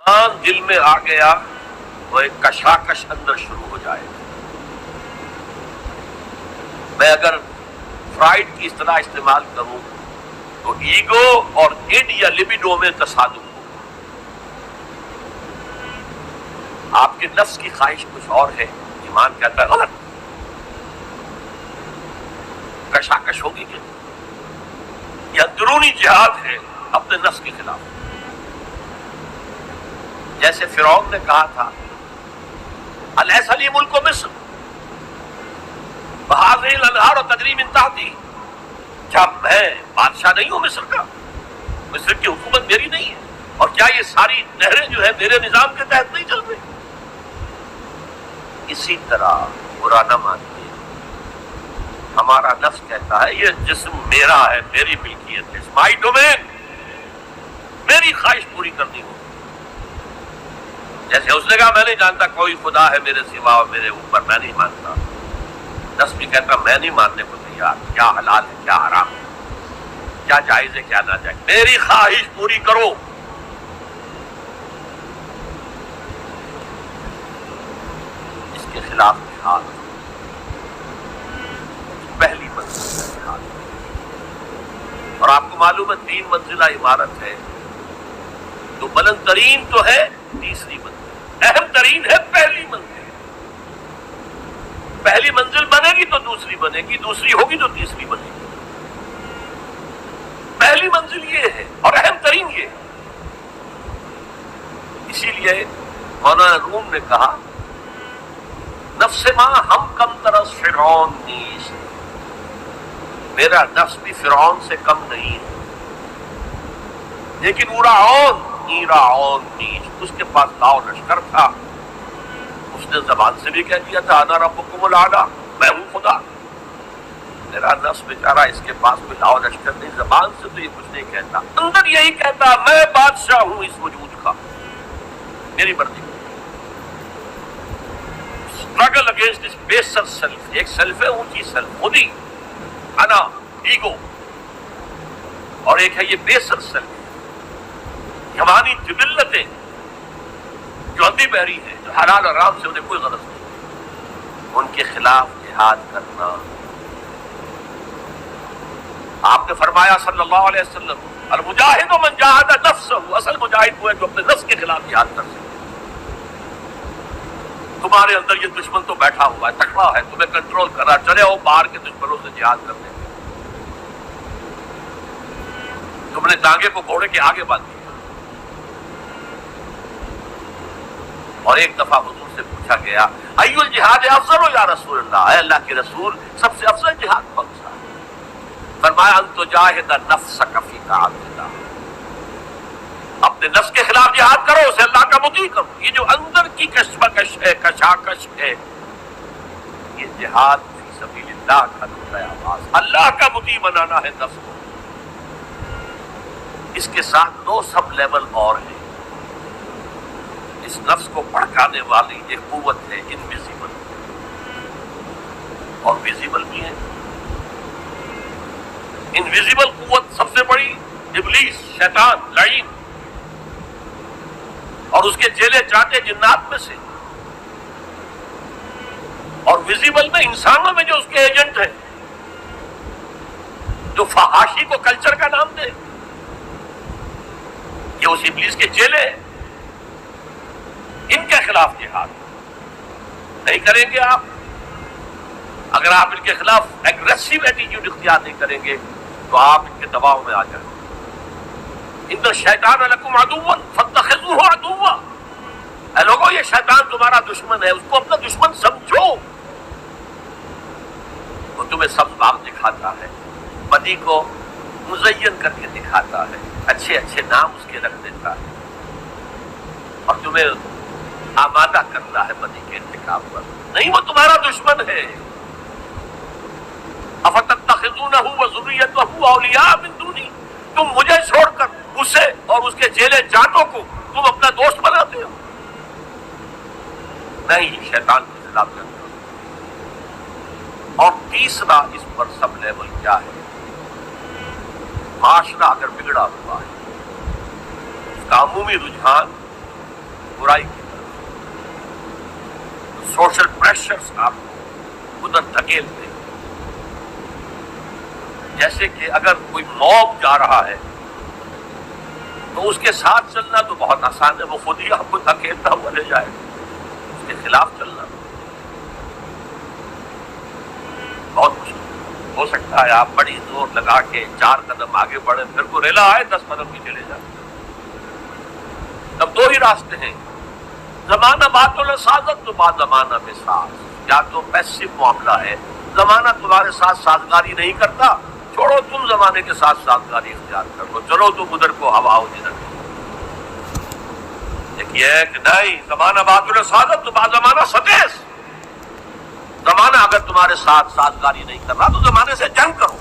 دل میں آ گیا تو ایک کشاکش اندر شروع ہو جائے گا. میں اگر فرائڈ کی اصطلاح استعمال کروں تو ایگو اور اڈ یا لبیڈو میں تصادم ہو. آپ کے نفس کی خواہش کچھ اور ہے، ایمان کہتا ہے غلط. کشاکش ہوگی کہ یہ اندرونی جہاد ہے اپنے نفس کے خلاف. جیسے فرعون نے کہا تھا الیس لی ملک مصر وہذہ الانہار تجری من تحتی، کیا میں بادشاہ نہیں ہوں مصر کا؟ مصر کی حکومت میری نہیں ہے؟ اور کیا یہ ساری نہریں جو ہے میرے نظام کے تحت نہیں چل رہی؟ اسی طرح برا نہ مانیے، ہمارا نفس کہتا ہے یہ جسم میرا ہے، میری ملکیت ہے، اٹس مائی ڈومین، میری خواہش پوری کرنی ہوگی. جیسے اس نے کہا میں نہیں جانتا کوئی خدا ہے میرے سوا اور میرے اوپر، میں نہیں مانتا. نفس بھی کہتا میں نہیں ماننے کو تیار، کیا حلال ہے کیا حرام ہے، کیا جائز ہے کیا ناجائز، میری خواہش پوری کرو. اس کے خلاف جہاد پہلی منزل ہے جہاد. اور آپ کو معلوم ہے 3 منزلہ عمارت ہے، تو بلند ترین تو ہے تیسری منزل، اہم ترین ہے پہلی منزل. پہلی منزل بنے گی تو دوسری بنے گی، دوسری ہوگی تو تیسری بنے گی. پہلی منزل یہ ہے اور اہم ترین یہ ہے. اسی لیے مولانا روم نے کہا نفس ماں ہم کم طرز فرعون نیست، میرا نفس بھی فرعون سے کم نہیں ہے، لیکن ایراعون نیست، اس کے پاس لاؤ لشکر تھا، اس نے زبان سے بھی کہہ دیا تھا انا ربکم الاعلی، میں ہوں خدا. میرا نفس بیچارہ اس کے پاس کوئی لاؤ لشکر نہیں، زبان سے تو یہ کچھ نہیں کہتا، اندر یہی کہتا میں بادشاہ ہوں اس وجود کا، میری مرضی. اسٹرگل اگینسٹ دس بیسر سیلف، ایک سیلف ہے اونچی سیلف، خودی انا ایگو، اور ایک ہے یہ بیسر سیلف، ہماری جبلتیں جو اندھی بہری ہے، جو حلال اور حرام سے انہیں کوئی غرض نہیں، ان کے خلاف جہاد کرنا. آپ نے فرمایا صلی اللہ علیہ وسلم المجاہد من جاہد نفسہ، اصل مجاہد وہ ہے جو اپنے نفس کے خلاف جہاد کر سکے. تمہارے اندر یہ دشمن تو بیٹھا ہوا ہے، تکڑا ہے، تمہیں کنٹرول کر رہا، چلے آؤ باہر کے دشمنوں سے جہاد کرنے. تم نے ٹانگے کو گھوڑے کے آگے باندھ دیا. اور ایک دفعہ حضور سے پوچھا گیا ای الجہاد افضل یا رسول اللہ، اے اللہ کے رسول سب سے افضل جہاد کون سا؟ فرمایا ان تجاہد نفسک فی طاعت اللہ، اپنے نفس کے خلاف جہاد کرو، اسے اللہ کا مطیع کرو. یہ جو اندر کی کشمکش ہے، کشاکش ہے، یہ جہاد فی سبیل اللہ کا نقطۂ آغاز، اللہ کا مطیع بنانا ہے نفس کو. اس کے ساتھ 2 سب لیول اور ہیں. اس نفس کو بھڑکانے والی ایک قوت ہے انویزیبل، اور ویزیبل بھی ہے. انویزیبل قوت سب سے بڑی ابلیس، شیطان، لعین، اور اس کے چیلے چاٹے جنات میں سے. اور ویزیبل میں انسانوں میں جو اس کے ایجنٹ ہیں، جو فحاشی کو کلچر کا نام دے، یہ اس ابلیس کے چیلے ہیں. ان کے خلاف جہاد نہیں کریں گے آپ. اگر آپ ان کے خلاف ایگریسو ایٹیٹیوڈ اختیار نہیں کریں گے تو آپ ان کے دباؤ میں آ جائیں گے. ان الشیطان لکم عدو فاتخذوہ عدوا، اے لوگوں یہ شیطان تمہارا دشمن ہے، اس کو اپنا دشمن سمجھو. وہ تمہیں سب باغ دکھاتا ہے، بدی کو مزین کر کے دکھاتا ہے، اچھے اچھے نام اس کے رکھ دیتا ہے، اور تمہیں آمادہ کرتا ہے بدی کے ارتکاب پر. نہیں، وہ تمہارا دشمن ہے. افتتخذونہ وذریتہ اولیاء من دونی، تم مجھے چھوڑ کر اسے اور اس کے چیلے چاٹوں کو تم اپنا دوست بناتے ہو. نہیں، شیطان کے خلاف کرتے ہو. اور تیسرا اس پر سب لیول کیا ہے؟ معاشرہ اگر بگڑا ہوا ہے، اس کا عمومی رجحان برائی کی طرف، سوشل پریشرز آپ کو ادھر دھکیلتے ہیں۔ جیسے کہ اگر کوئی موب جا رہا ہے تو اس کے ساتھ چلنا تو بہت آسان ہے، وہ خود ہی آپ کو دھکیلتا ہوا لے جائے گا، اس کے خلاف چلنا بہت مشکل ہو سکتا ہے۔ آپ بڑی زور لگا کے 4 قدم آگے بڑھیں، پھر کو ریلا آئے 10 قدم بھی چلے جائیں۔ تب 2 ہی راستے ہیں، زمانہ بات سازت تو بات زمانہ میں ساز، یا تو پیسو معاملہ ہے، زمانہ تمہارے ساتھ سازگاری نہیں کرتا، چھوڑو تم زمانے کے ساتھ سازگاری اختیار کر لو، چلو تم ادھر کو ہوا ہو جدھر۔ ایک یہ ہے کہ نہیں، زمانہ بات سازت تو بات زمانہ ستیس، زمانہ اگر تمہارے ساتھ سازگاری نہیں کر رہا تو زمانے سے جنگ کرو۔